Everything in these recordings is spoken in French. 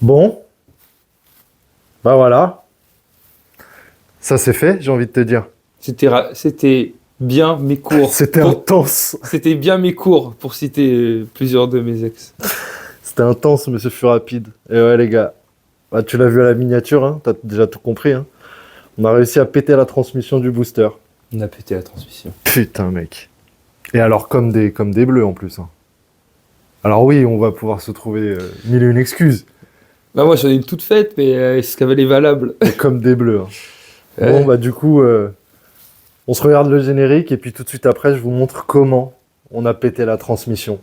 Bon. Bah voilà. Ça c'est fait, j'ai envie de te dire. C'était bien mes cours. C'était intense. C'était bien mes cours, pour citer plusieurs de mes ex. C'était intense, mais ce fut rapide. Et ouais, les gars. Bah, tu l'as vu à la miniature, hein. T'as déjà tout compris, hein. On a réussi à péter la transmission du booster. On a pété la transmission. Putain, mec. Et alors, comme des bleus en plus, hein. Alors oui, on va pouvoir se trouver mille et une excuses. Bah moi j'en ai une toute faite, mais est-ce qu'elle est valable? Mais comme des bleus, hein. Ouais. Bon, bah du coup, on se regarde le générique et puis tout de suite après, je vous montre comment on a pété la transmission.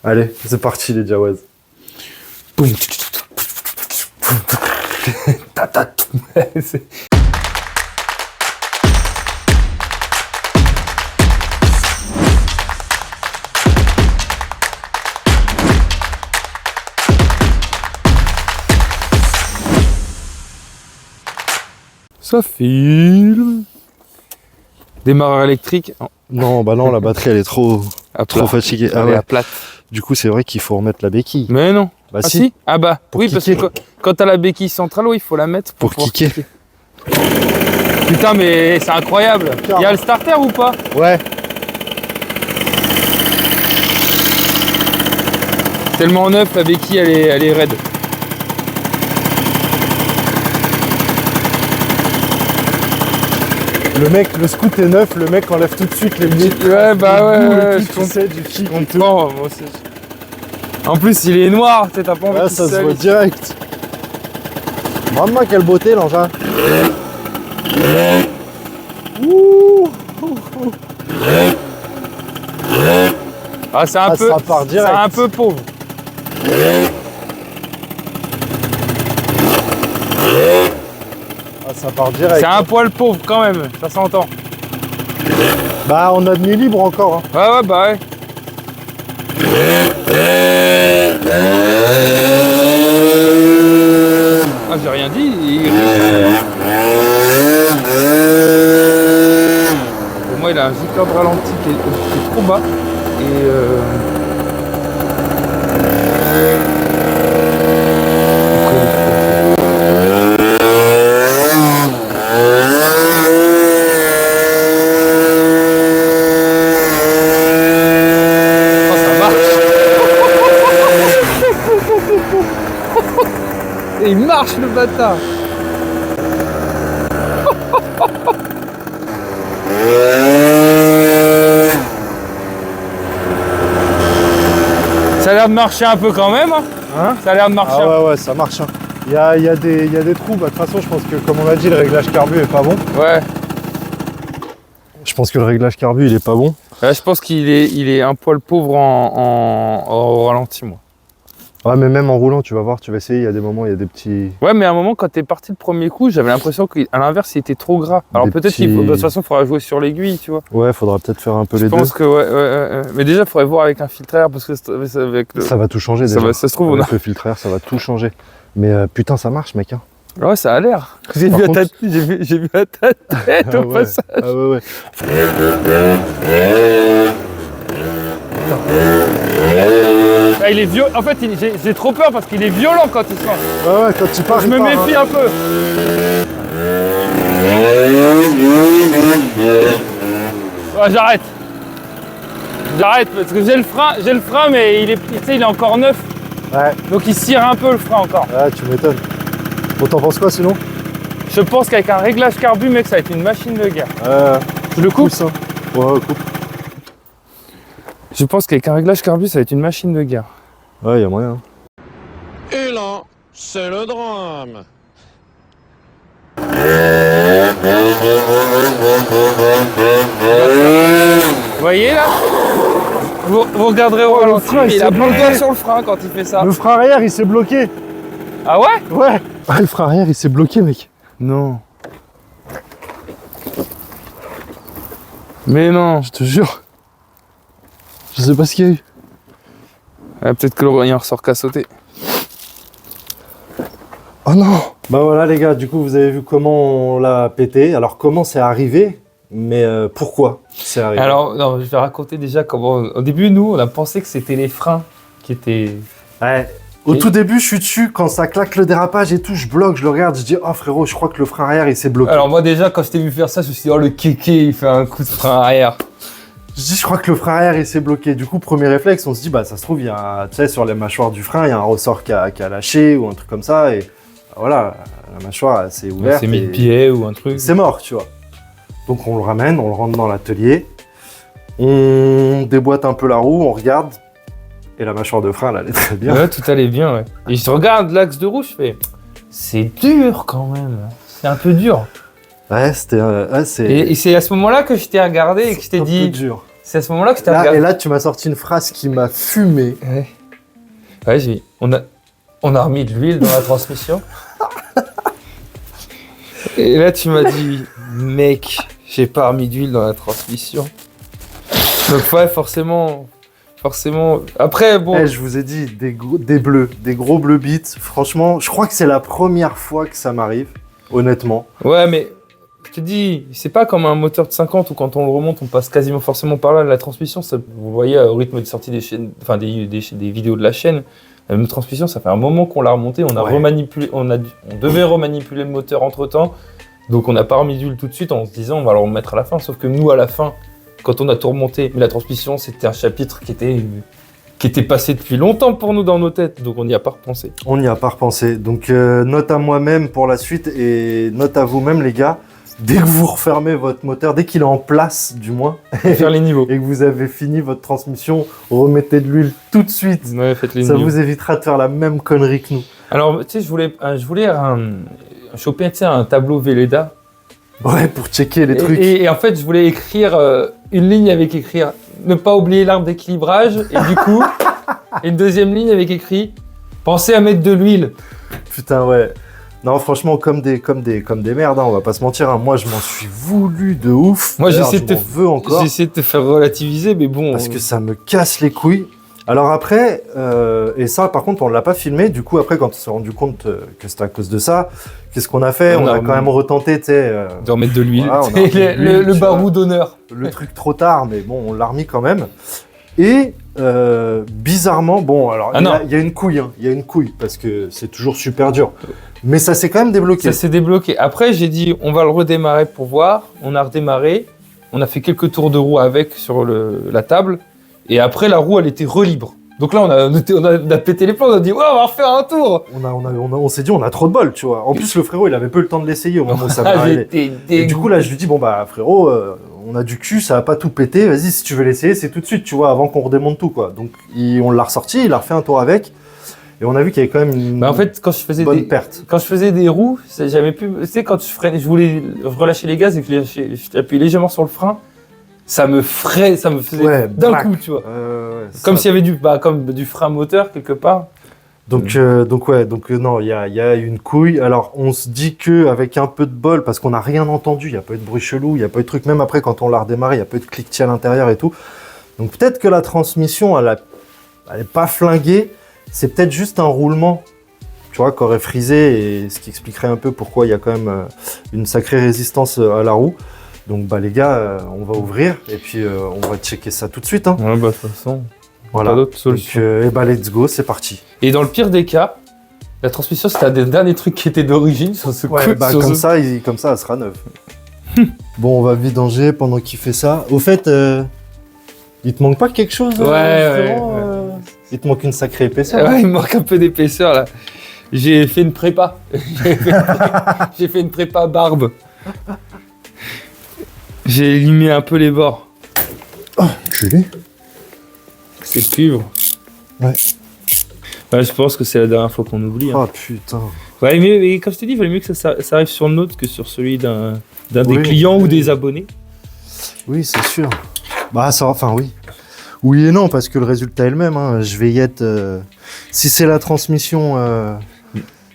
Allez, c'est parti les Jawaz. Boum. Ça filme. Démarreur électrique. Non, bah non, la batterie elle est trop fatiguée. Ah Elle est ouais. à plate. Du coup, c'est vrai qu'il faut remettre la béquille. Mais non. Bah Ah si, si. Ah bah Pour oui, parce kicker. que quand t'as la béquille centrale, oui, il faut la mettre pour pouvoir kicker. Putain, mais c'est incroyable. Il y a le starter ou pas? Ouais. Tellement neuf, la béquille, elle est raide. Le scoot est neuf, le mec enlève tout de suite les bouts. Ouais, bah ouais, je je comprends. sais, du kick et tout. Moi aussi. En plus, il est noir, tu sais, t'as pas envie Ouais, qu'il ça se salisse. voit direct. Maman, quelle beauté l'engin. Ouh. Ah, c'est un Ah, peu, ça part c'est direct. un peu pauvre. Ah, ça part direct. C'est un poil pauvre quand même, ça s'entend. Bah, on a demi libre encore. Hein. Ouais, ouais, bah ouais. Ah, j'ai rien dit. Pour moi, il a un gicleur de ralenti qui est trop bas. Et oh, ça marche. Et il marche le bâtard. Ça a l'air de marcher un peu quand même. Hein? Ça a l'air de marcher. Ah ouais, ouais, ça marche. Hein. Il y a des trous. Bah, de toute façon, je pense que, comme on a dit, le réglage carbu est pas bon. Ouais. Je pense que le réglage carbu, il est pas bon. Ouais, je pense qu'il est un poil pauvre au ralenti, moi. Ouais, mais même en roulant, tu vas voir, tu vas essayer, il y a des moments, il y a des petits... Ouais, mais à un moment, quand t'es parti le premier coup, j'avais l'impression qu'à l'inverse, il était trop gras. Alors Des peut-être petits- de toute façon, il faudra jouer sur l'aiguille, tu vois. Ouais, faudra peut-être faire un peu Je les deux. pense que, ouais. Mais déjà, il faudrait voir avec un filtre air, parce que avec le... Ça va tout changer Ça déjà. se trouve, on Avec a... le filtre air, ça va tout changer. Mais putain, ça marche, mec. Hein. Ouais, ça a l'air. J'ai Par vu, contre- j'ai vu à ta tête Ah au ouais, passage. ah ouais, ouais. Ah, il est violent. En fait, j'ai trop peur parce qu'il est violent quand il sort. Ouais, ouais, quand tu pars, Je il me part, méfie hein. un peu. Ouais, j'arrête. J'arrête parce que j'ai le frein, mais il est encore neuf. Ouais, Donc il cire un peu le frein encore. ouais, tu m'étonnes. Bon, t'en penses quoi sinon? Je pense qu'avec un réglage carbu, mec, ça va être une machine de guerre. Je le coupe ça. Ouais, coupe. Je pense qu'avec un réglage carbu, ça va être une machine de guerre. Ouais, y a moyen. Et là, c'est le drame. Vous voyez là vous regarderez au ralenti, frein, il il a s'est pas le bloqué. doigt sur le frein quand il fait ça. Le frein arrière, il s'est bloqué. Ah ouais? Ouais. Ah, le frein arrière, il s'est bloqué, mec. Non. Mais non. Je te jure. Je sais pas ce qu'il y a eu. Ah, peut-être que le rognard ressort qu'à sauter. Oh non. Bah voilà les gars, du coup vous avez vu comment on l'a pété. Alors comment c'est arrivé, mais pourquoi c'est arrivé. Alors, non, je vais raconter déjà comment... Au début, nous, on a pensé que c'était les freins qui étaient... Ouais. Au tout début, je suis dessus, quand ça claque le dérapage et tout, je bloque, je le regarde, je dis « Oh frérot, je crois que le frein arrière, il s'est bloqué. » Alors moi déjà, quand je t'ai vu faire ça, je me suis dit, oh le kéké, il fait un coup de frein arrière. Je dis « Je crois que le frein arrière, il s'est bloqué. » Du coup, premier réflexe, on se dit « Bah ça se trouve, il y a, tu sais, sur les mâchoires du frein, il y a un ressort qui a lâché ou un truc comme ça. » Et voilà, la mâchoire, elle s'est ouverte. C'est mis et de pied ou un truc. c'est mort, tu vois. Donc on le ramène, on le rentre dans l'atelier. On déboîte un peu la roue, on regarde. Et la mâchoire de frein, elle allait très bien. Ouais, tout allait bien, ouais. Et je regarde l'axe de roue, je fais, c'est dur quand même. C'est un peu dur. Ouais, c'était... Et c'est à ce moment-là que je t'ai regardé et que je t'ai un dit... peu dur. C'est à ce moment-là que je t'ai Là, regardé. et là, tu m'as sorti une phrase qui m'a fumé. Ouais, ouais j'ai dit, on a remis de l'huile dans la transmission. Et là, tu m'as dit, mec, j'ai pas remis d'huile dans la transmission. Donc ouais, forcément... Après, bon... Eh, je vous ai dit, des bleus, des gros bleus bits. Franchement, je crois que c'est la première fois que ça m'arrive, honnêtement. Ouais, mais je te dis, c'est pas comme un moteur de 50 où quand on le remonte, on passe quasiment forcément par là. La transmission, ça, vous voyez, au rythme de sortie des chaînes, enfin des vidéos de la chaîne, la même transmission, ça fait un moment qu'on l'a remontée. On a Ouais. remanipulé, on devait remanipuler le moteur entre temps. Donc on n'a pas remis d'huile tout de suite en se disant on va le remettre à la fin. Sauf que nous, à la fin, quand on a tout remonté, mais la transmission, c'était un chapitre qui était passé depuis longtemps pour nous dans nos têtes. Donc on n'y a pas repensé. On n'y a pas repensé. Donc, note à moi-même pour la suite et note à vous-même, les gars. Dès que vous refermez votre moteur, dès qu'il est en place, du moins, Faire les niveaux. et que vous avez fini votre transmission, remettez de l'huile tout de suite. Ouais, faites les Ça niveaux. vous évitera de faire la même connerie que nous. Alors, tu sais, je voulais choper, tu sais, un tableau Velleda. Ouais, pour checker les trucs. Et en fait, je voulais écrire une ligne avec écrire ne pas oublier l'arbre d'équilibrage. Et du coup, une deuxième ligne avec écrit pensez à mettre de l'huile. Putain, ouais. Non, franchement, comme des merdes, hein, on va pas se mentir. Hein. Moi, je m'en suis voulu de ouf. Moi, D'ailleurs, j'essaie de je m'en veux encore. J'ai essayé de te faire relativiser, mais bon. Parce que ça me casse les couilles. Alors après, et ça par contre on l'a pas filmé, du coup après quand on s'est rendu compte que c'était à cause de ça, qu'est-ce qu'on a fait? On a quand même retenté, tu sais, de remettre de l'huile. voilà, on a remis de l'huile, le tu barou vois. d'honneur. Le truc trop tard, mais bon on l'a remis quand même. Et bizarrement, bon alors Ah il y a- non. il y a une couille, hein, il y a une couille, parce que c'est toujours super dur. Mais ça s'est quand même débloqué. Ça s'est débloqué. Après, j'ai dit on va le redémarrer pour voir. On a redémarré. On a fait quelques tours de roue avec sur la table. Et après, la roue, elle était relibre. Donc là, on a pété les plombs. On a dit ouais, on va refaire un tour. On s'est dit on a trop de bol, tu vois. En plus le frérot il avait peu le temps de l'essayer au moment où ça m'est Ah, arrivé. j'étais Et du dégoûté. coup là je lui dis bon bah frérot on a du cul, ça va pas tout péter, vas-y si tu veux l'essayer c'est tout de suite tu vois avant qu'on redémonte tout quoi. Donc on l'a ressorti, il a refait un tour avec et on a vu qu'il y avait quand même une Bah, en fait, quand je faisais bonne perte. Quand je faisais des roues, j'avais plus. Tu sais, quand je freinais, je voulais relâcher les gaz et que je appuyais légèrement sur le frein, ça me faisait Ouais, d'un braque. coup, tu vois. Ouais, Comme ça. s'il y avait comme du frein moteur quelque part. Donc non il y a une couille. Alors on se dit que avec un peu de bol parce qu'on n'a rien entendu, il y a pas eu de bruit chelou, il y a pas eu de truc même après quand on l'a redémarré, il y a pas eu de cliquetis à l'intérieur et tout. Donc peut-être que la transmission elle est pas flinguée, c'est peut-être juste un roulement. Tu vois, qu'aurait frisé, et ce qui expliquerait un peu pourquoi il y a quand même une sacrée résistance à la roue. Donc bah les gars, on va ouvrir et puis on va checker ça tout de suite. Hein. Ouais, bah, de toute façon, Voilà. pas d'autre Donc solution. et bah let's go, c'est parti. Et dans le pire des cas, la transmission, c'était un des derniers trucs qui était d'origine sur ce coup. Bah, sur comme ce- ça, elle sera neuve. Bon, on va vidanger pendant qu'il fait ça. Au fait, il te manque pas quelque chose frérot, ouais. Il te manque une sacrée épaisseur. Ouais, il me manque un peu d'épaisseur là. J'ai fait une prépa. J'ai fait une prépa barbe. J'ai limé un peu les bords. Enculé. C'est cuivre. Ouais. Ouais, je pense que c'est la dernière fois qu'on oublie. Hein. Oh putain. Ouais, mais comme je t'ai dit, il valait mieux que ça arrive sur le nôtre que sur celui d'un des Oui. clients ou des abonnés. Oui, c'est sûr. Bah, ça, enfin, oui. Oui et non, parce que le résultat est le même. Hein. Je vais y être. Si c'est la transmission.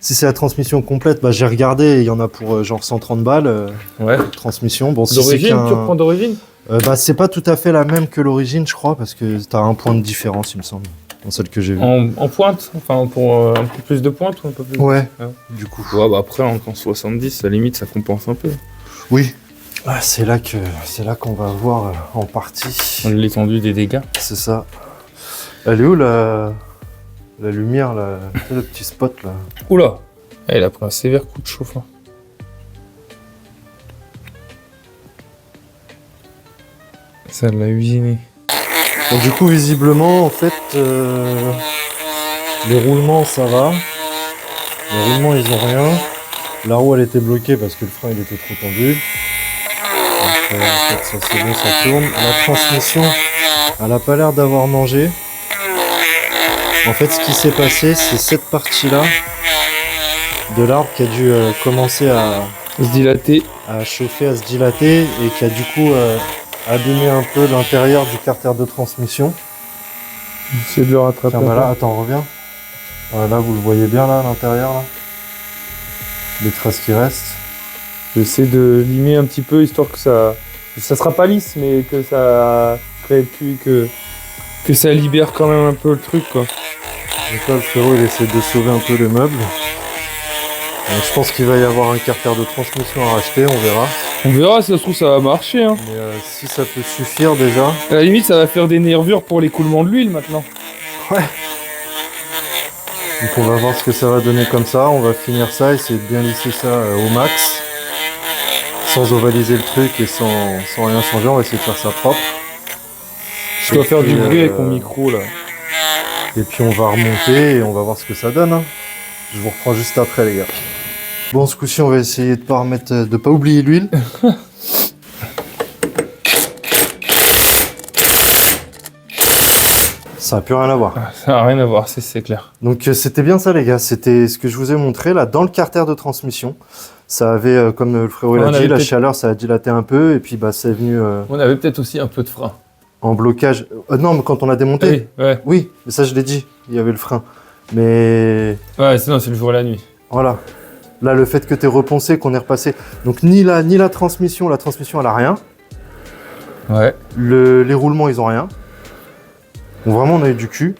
Si c'est la transmission complète, bah j'ai regardé, il y en a pour genre 130 balles. Ouais. Transmission. Bon, si c'est D'origine, qu'un- tu reprends d'origine. bah c'est pas tout à fait la même que l'origine, je crois, parce que t'as un point de différence, il me semble, dans celle que j'ai vue. En pointe, enfin pour un peu plus de pointe ou un peu plus. Ouais. Ouais. Du coup. Ouais, bah après en 70, à la limite, ça compense un peu. Oui. Ah, c'est là qu'on va voir en partie. L'étendue des dégâts. C'est ça. Elle est où la La lumière, là, tu sais, le petit spot là. Oula. Ah, il a pris un sévère coup de chauffe. Hein. Ça l'a usiné. Bon, du coup, visiblement, en fait, les roulements, ça va. Les roulements, ils ont rien. La roue, elle était bloquée parce que le frein, il était trop tendu. Donc, en fait, ça c'est bon, ça tourne. La transmission, elle a pas l'air d'avoir mangé. En fait, ce qui s'est passé, c'est cette partie-là de l'arbre qui a dû commencer Se dilater. à chauffer, à se dilater et qui a du coup abîmé un peu l'intérieur du carter de transmission. J'essaie de le rattraper. Tiens, bah là, attends, reviens. Là, vous le voyez bien, là, à l'intérieur, là. Les traces qui restent. J'essaie de limer un petit peu, histoire que ça sera pas lisse, mais que ça crée plus, que ça libère quand même un peu le truc, quoi. Donc là, le frérot, il essaie de sauver un peu les meubles. Je pense qu'il va y avoir un carter de transmission à racheter, on verra. On verra, si ça se trouve, ça va marcher, hein. Mais si ça peut suffire, déjà. À la limite, ça va faire des nervures pour l'écoulement de l'huile, maintenant. Ouais. Donc on va voir ce que ça va donner comme ça. On va finir ça, essayer de bien lisser ça au max. Sans ovaliser le truc et sans rien changer. On va essayer de faire ça propre. Je dois Et faire puis, du bruit avec mon micro, là. Et puis on va remonter et on va voir ce que ça donne. Hein. Je vous reprends juste après, les gars. Bon, ce coup-ci, on va essayer de pas oublier l'huile. Ça n'a plus rien à voir. Ça n'a rien à voir, c'est clair. Donc c'était bien ça, les gars. C'était ce que je vous ai montré là dans le carter de transmission. Ça avait, comme le frérot l'a dit, la chaleur, ça a dilaté un peu et puis bah c'est venu On avait peut-être aussi un peu de frein. en blocage. Non, mais quand on a démonté. Oui, ouais. Oui, mais ça je l'ai dit. Il y avait le frein. Mais Ouais, sinon c'est le jour et la nuit. voilà. Là, le fait que tu es reponcé, qu'on est repassé. Donc ni la transmission elle a rien. Ouais. Les roulements, ils ont rien. Donc vraiment, on a eu du cul.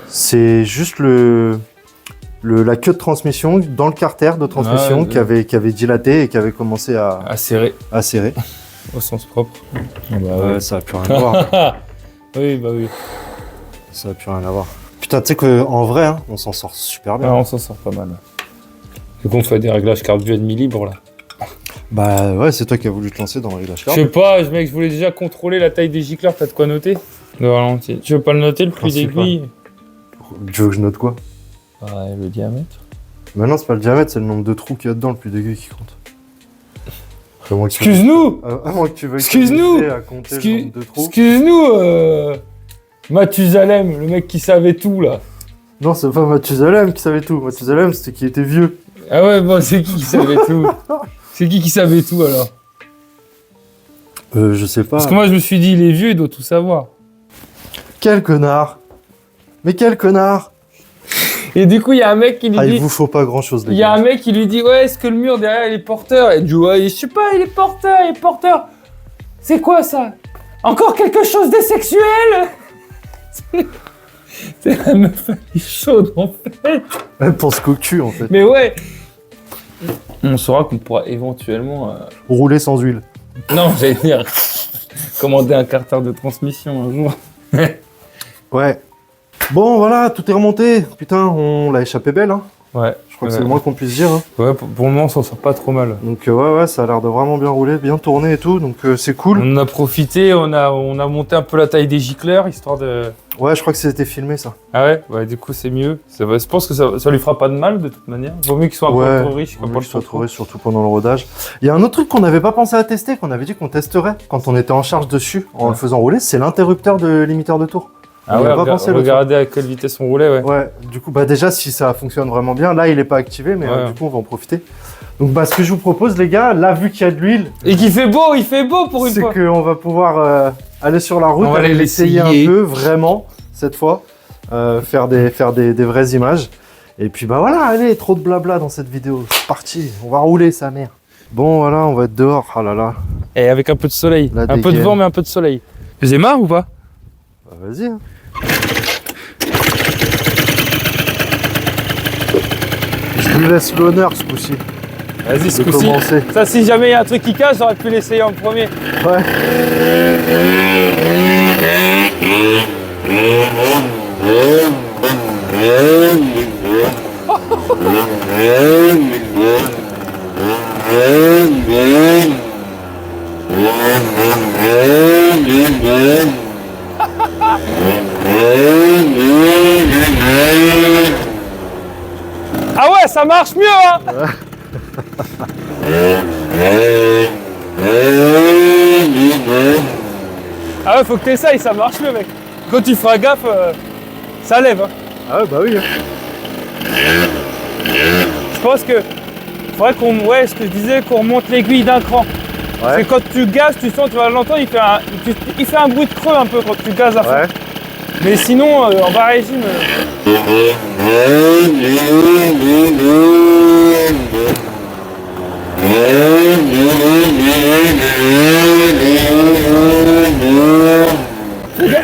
C'est juste la queue de transmission dans le carter de transmission Ouais, qui avait dilaté et qui avait commencé À serrer, à serrer. au sens propre. Ah bah Ouais, ça a plus rien à voir. Oui, bah oui. Ça a plus rien à voir. Putain, tu sais qu'en vrai, hein, on s'en sort super bien. Ah, on s'en sort pas mal. Du coup, on fait des réglages cardio et demi libre, là. Bah ouais, c'est toi qui as voulu te lancer dans le réglage Je car. sais pas, mec, je voulais déjà contrôler la taille des gicleurs, t'as de quoi noter? Le ralenti. Tu veux pas le noter, le prix Principal. d'aiguille? Tu veux que je note quoi? Ouais, le diamètre. Bah non, c'est pas le diamètre, c'est le nombre de trous qu'il y a dedans, le plus dégueu qui compte. À moins que tu- Excuse-nous! À moins que tu veuilles Excuse-nous! t'amuser à compter le nombre de trous. Excuse-nous, Mathusalem, le mec qui savait tout, là. Non, c'est pas Mathusalem qui savait tout. Mathusalem, c'était qui était vieux. Ah ouais, bon, c'est qui savait tout? C'est qui savait tout, alors? Je sais pas. Parce que moi, je me suis dit, il est vieux, il doit tout savoir. Quel connard! Mais quel connard! Et du coup, il y a un mec qui lui Ah, dit... il vous faut pas grand chose, les Il y a gars. un mec qui lui dit, ouais, est-ce que le mur derrière, il est porteur? Et il dit, ouais, je sais pas, il est porteur. C'est quoi, ça? Encore quelque chose de sexuel? C'est la meuf, elle est chaude, en fait. Elle pense qu'au cul, en fait. Mais ouais. On saura qu'on pourra éventuellement... Rouler sans huile. Non, j'allais dire... commander un carter de transmission un jour. Ouais. Bon, voilà, tout est remonté. Putain, on l'a échappé belle, hein. Ouais. Je crois que c'est le moins qu'on puisse dire, hein. Ouais, pour le moment, on s'en sort pas trop mal. Donc, ouais, ça a l'air de vraiment bien rouler, bien tourner et tout. Donc, c'est cool. On en a profité, on a monté un peu la taille des gicleurs, histoire de... Ouais, je crois que c'était filmé, ça. Ah ouais? Ouais, du coup, c'est mieux. Je pense que ça lui fera pas de mal, de toute manière. Vaut mieux qu'il soit un peu trop riche, vaut mieux pas qu'il soit trop riche, surtout pendant le rodage. Il y a un autre truc qu'on n'avait pas pensé à tester, qu'on avait dit qu'on testerait quand on était en charge dessus, en le faisant rouler, c'est l'interrupteur de limiteur de tour. Ah On y ouais, a pas pensé l'autre fois. regardez à quelle vitesse on roulait, ouais. Ouais, du coup, bah déjà, si ça fonctionne vraiment bien, là, il est pas activé, mais Ouais. du coup, on va en profiter. Donc, bah, ce que je vous propose, les gars, là, vu qu'il y a de l'huile, Et qu'il fait beau, il fait beau pour une c'est fois. qu'on va pouvoir aller sur la route, On va aller aller l'essayer un l'essayer. peu, vraiment, cette fois, faire des vraies images. Et puis, bah voilà, allez, trop de blabla dans cette vidéo. C'est parti, on va rouler, sa mère. Bon, voilà, on va être dehors. Ah là là. Et avec un peu de soleil. La Un peu de dégaine. vent, mais un peu de soleil. Vous avez marre ou pas? Bah, vas-y. Hein. Je lui laisse l'honneur ce coup-ci Vas-y, ce de coup-ci. commencer. Ça, si jamais il y a un truc qui casse, j'aurais pu l'essayer en premier. Ouais. Ah ouais, ça marche mieux, hein. Ah ouais, faut que t'essayes, ça marche mieux, mec. Quand tu feras gaffe, ça lève. Hein. Ah ouais, bah oui. Je pense que faudrait qu'on, ouais, ce que je disais, qu'on remonte l'aiguille d'un cran. Parce que quand tu gazes, tu sens, tu vas l'entendre, il fait un bruit de creux un peu quand tu gazes à fond. Ouais. Mais sinon, en bas régime.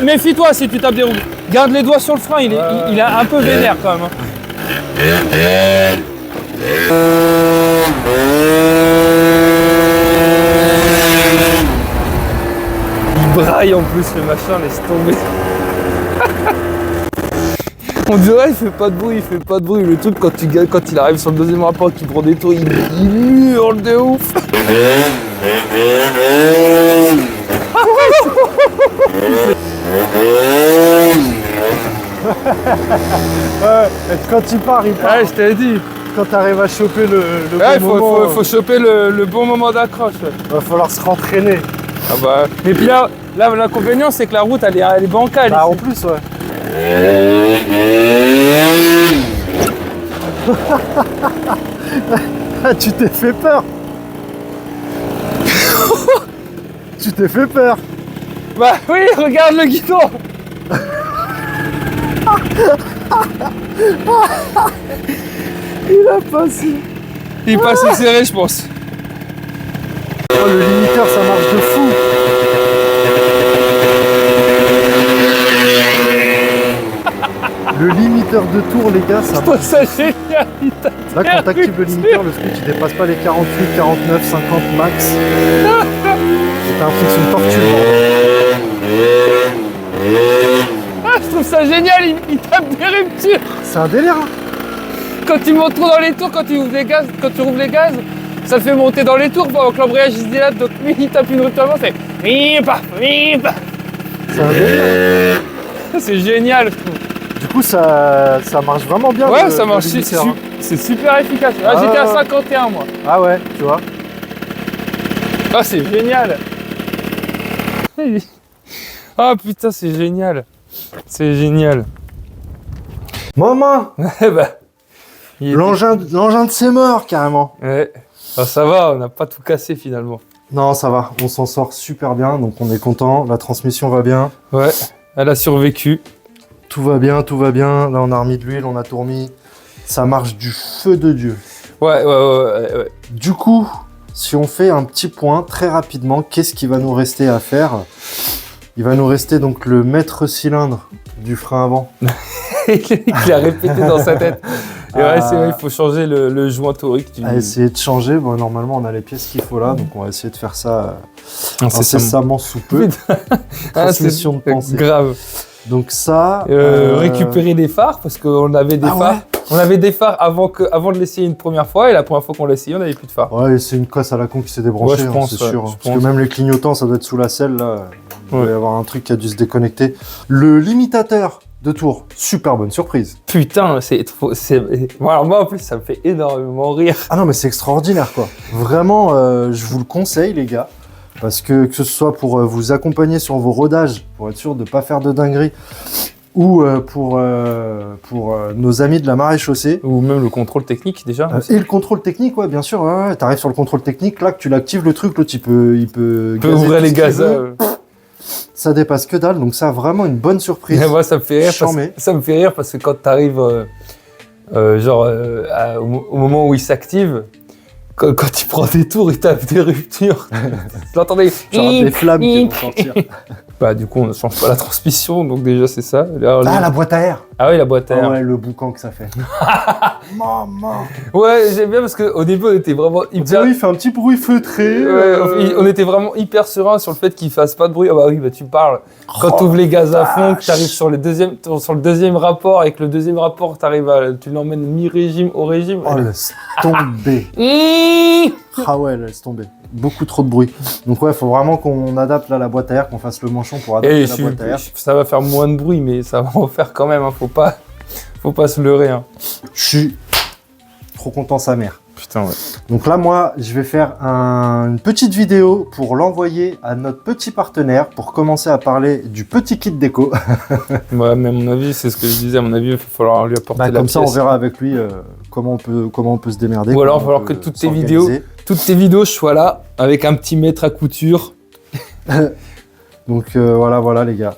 Méfie-toi si tu tapes des roues. Garde les doigts sur le frein, il est un peu vénère quand même. Hein. Il braille en plus le machin, laisse tomber. On dirait il fait pas de bruit, Le truc quand il arrive sur le deuxième rapport, qu'il prend des tours, il hurle de ouf. Quand il part, il part. Ouais, je t'avais dit. Quand tu arrives à choper le Ouais, bon moment, faut choper le bon moment d'accroche. Ouais. va falloir se rentraîner. Ah bah. Et puis là l'inconvénient c'est que la route elle est bancale. Bah ici. en plus, ouais. Ah, tu t'es fait peur. Tu t'es fait peur. Bah oui, regarde le guidon. Il a passé. Il passe serré je pense. Oh, le limiteur, ça marche de fou. Le limiteur de tour, les gars, ça Je trouve ça génial. Là, quand t'actives le limiteur, le switch il dépasse pas les 48, 49, 50 max. Et t'as l'impression une tortue. Ah, je trouve ça génial, il tape des ruptures. C'est un délire. Hein. Quand tu montes trop dans les tours, quand tu rouvres les gaz, ça le fait monter dans les tours pendant que l'embrayage il se dilate, donc lui il tape une rupture avant, c'est C'est un délire. c'est génial je trouve. Du coup, ça marche vraiment bien. Ouais, le- ça le marche, limiteur, hein. c'est super efficace. Ah, j'étais à 51 moi. Ah ouais, tu vois. Ah, c'est génial. Ah putain, c'est génial. C'est génial. Maman, Bah, il était- l'engin de ses morts, carrément. Ouais. Ah, ça va, on n'a pas tout cassé finalement. Non, ça va, on s'en sort super bien, donc on est content. La transmission va bien. Ouais, elle a survécu. Tout va bien, tout va bien. Là, on a remis de l'huile, on a tout remis. Ça marche du feu de Dieu. Ouais. Du coup, si on fait un petit point très rapidement, qu'est-ce qu'il va nous rester à faire? Il va nous rester donc le maître cylindre du frein avant. Il a répété dans sa tête. Et ouais, c'est vrai, il faut changer le joint torique. À essayer de changer. Bon, normalement, on a les pièces qu'il faut là, donc on va essayer de faire ça Incessamment. incessamment sous peu. Transmission de pensée. Grave. Donc ça... Récupérer des phares, parce qu'on avait des Ah phares. ouais. On avait des phares avant de l'essayer une première fois, et la première fois qu'on l'a essayé, on n'avait plus de phares. Ouais, c'est une cosse à la con qui s'est débranchée, Ouais, je hein, pense, c'est ouais, sûr. je Parce pense. que même les clignotants, ça doit être sous la selle, là. Il doit Ouais. y avoir un truc qui a dû se déconnecter. Le limitateur de tour, super bonne surprise. Putain, c'est trop. Bon, alors moi en plus, ça me fait énormément rire. Ah non, mais c'est extraordinaire, quoi. Vraiment, je vous le conseille, les gars. Parce que ce soit pour vous accompagner sur vos rodages, pour être sûr de ne pas faire de dingueries, ou pour nos amis de la maréchaussée. Ou même le contrôle technique déjà. Et le contrôle technique, ouais, bien sûr. Ouais, ouais. T'arrives sur le contrôle technique, là, que tu l'actives le truc, l'autre, il peut On peut gazer ouvrir tout les ce qu'il gaz. veut. Ça dépasse que dalle, donc ça, vraiment une bonne surprise. Et moi, ça me fait rire. Charmé. Ça me fait rire parce que quand t'arrives, au moment où il s'active, quand il prend des tours, il tape des ruptures. Vous l'entendez? Genre des flammes qui vont sortir. Bah du coup on ne change pas la transmission, donc déjà c'est ça. Là, Ah, la boîte à air. Ah oui, la boîte à air. Ah ouais, le boucan que ça fait. Maman. Ouais, j'aime bien parce qu'au début on était vraiment hyper... Oui, il fait un petit bruit feutré. Ouais, on était vraiment hyper serein sur le fait qu'il fasse pas de bruit. Ah bah oui, bah tu parles. Quand tu ouvres les gaz à fond, que tu arrives sur le deuxième rapport, et que le deuxième rapport, tu l'emmènes mi-régime au régime. Oh, laisse tomber. Mmh. Ah ouais, laisse tomber. Beaucoup trop de bruit. Donc ouais, faut vraiment qu'on adapte là la boîte à air, qu'on fasse le manchon pour adapter Et la boîte à air. ça va faire moins de bruit, mais ça va en faire quand même. Hein. Faut pas se leurrer. Hein. Je suis trop content sa mère. Putain, ouais. Donc là, moi, je vais faire une petite vidéo pour l'envoyer à notre petit partenaire pour commencer à parler du petit kit déco. Ouais, mais à mon avis, c'est ce que je disais. À mon avis, il va falloir lui apporter la Comme ça, on pièce. verra avec lui comment on peut se démerder. Ou alors, il va comment falloir on que peut toutes tes vidéos soient là, avec un petit maître à couture. Donc voilà les gars.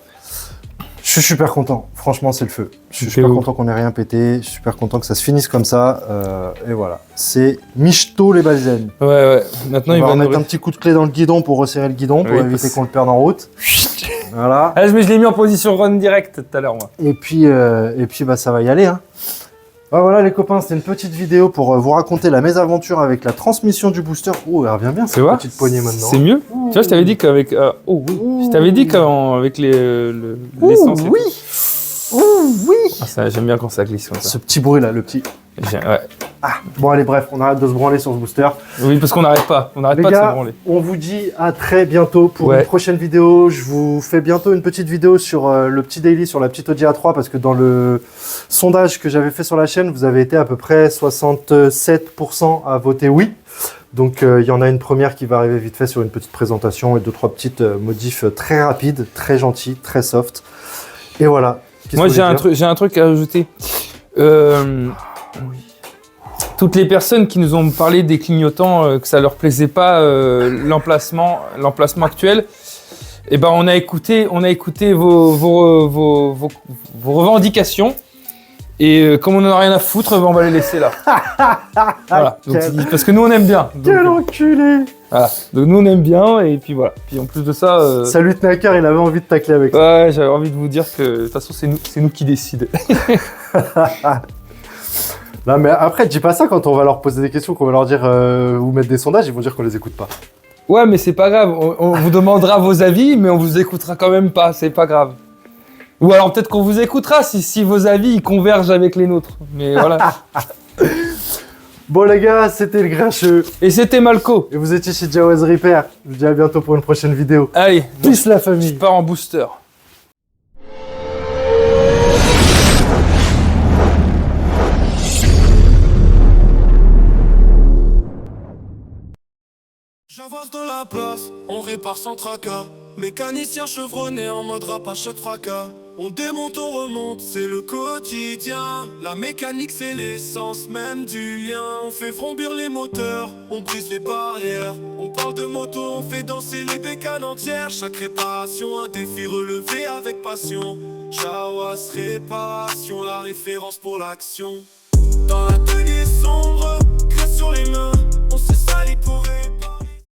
Je suis super content. Franchement, c'est le feu. Je suis super content qu'on ait rien pété. Je suis super content que ça se finisse comme ça. Et voilà. C'est Michto les Balzen. Ouais. Maintenant, On il va va remettre un petit coup de clé dans le guidon pour resserrer le guidon, pour éviter qu'on le perde en route. Voilà. Ah, mais je l'ai mis en position run direct tout à l'heure, moi. Et puis bah, ça va y aller. Hein. Ah, voilà les copains, c'était une petite vidéo pour vous raconter la mésaventure avec la transmission du booster. Oh, elle revient bien cette petite poignée maintenant. C'est mieux. Tu vois, je t'avais dit qu'avec... Je t'avais dit qu'avec l'essence... Oui. Oui. Ah, ça, j'aime bien quand ça glisse comme ça. Ce petit bruit là, le petit... Ouais. Ah, bon allez, bref, on arrête de se branler sur ce booster. Oui, parce qu'on n'arrête pas. On n'arrête Les pas gars, de se branler. on vous dit à très bientôt pour une prochaine vidéo. Je vous fais bientôt une petite vidéo sur le petit daily, sur la petite Audi A3, parce que dans le sondage que j'avais fait sur la chaîne, vous avez été à peu près 67% à voter oui. Donc il y en a une première qui va arriver vite fait sur une petite présentation et 2-3 petites modifs très rapides, très gentilles, très soft. Et voilà. Moi j'ai un truc à ajouter. Toutes les personnes qui nous ont parlé des clignotants, que ça leur plaisait pas l'emplacement actuel, eh ben on a écouté vos revendications. Et comme on n'en a rien à foutre, on va les laisser là. Voilà. Donc, parce que nous on aime bien. Quel enculé. Voilà. Donc nous on aime bien et puis voilà. Puis en plus de ça. Salut Tnacker, il avait envie de tacler avec ça. Ouais, j'avais envie de vous dire que de toute façon c'est nous qui décident. Non mais après dis pas ça quand on va leur poser des questions, qu'on va leur dire ou mettre des sondages, ils vont dire qu'on les écoute pas. Ouais mais c'est pas grave, on vous demandera vos avis mais on vous écoutera quand même pas, c'est pas grave. Ou alors peut-être qu'on vous écoutera si vos avis ils convergent avec les nôtres, mais voilà. Bon les gars, c'était le Grincheux. Et c'était Malco. Et vous étiez chez Jawaz Repair. Je vous dis à bientôt pour une prochaine vidéo. Allez, peace la famille. Je pars en booster. J'avance dans la place, on répare sans tracas. Mécanicien chevronné en mode rapache fracas. On démonte, on remonte, c'est le quotidien. La mécanique c'est l'essence même du lien. On fait frombir les moteurs, on brise les barrières. On parle de moto, on fait danser les bécanes entières. Chaque réparation, un défi relevé avec passion. Jawaz Réparation, la référence pour l'action. Dans la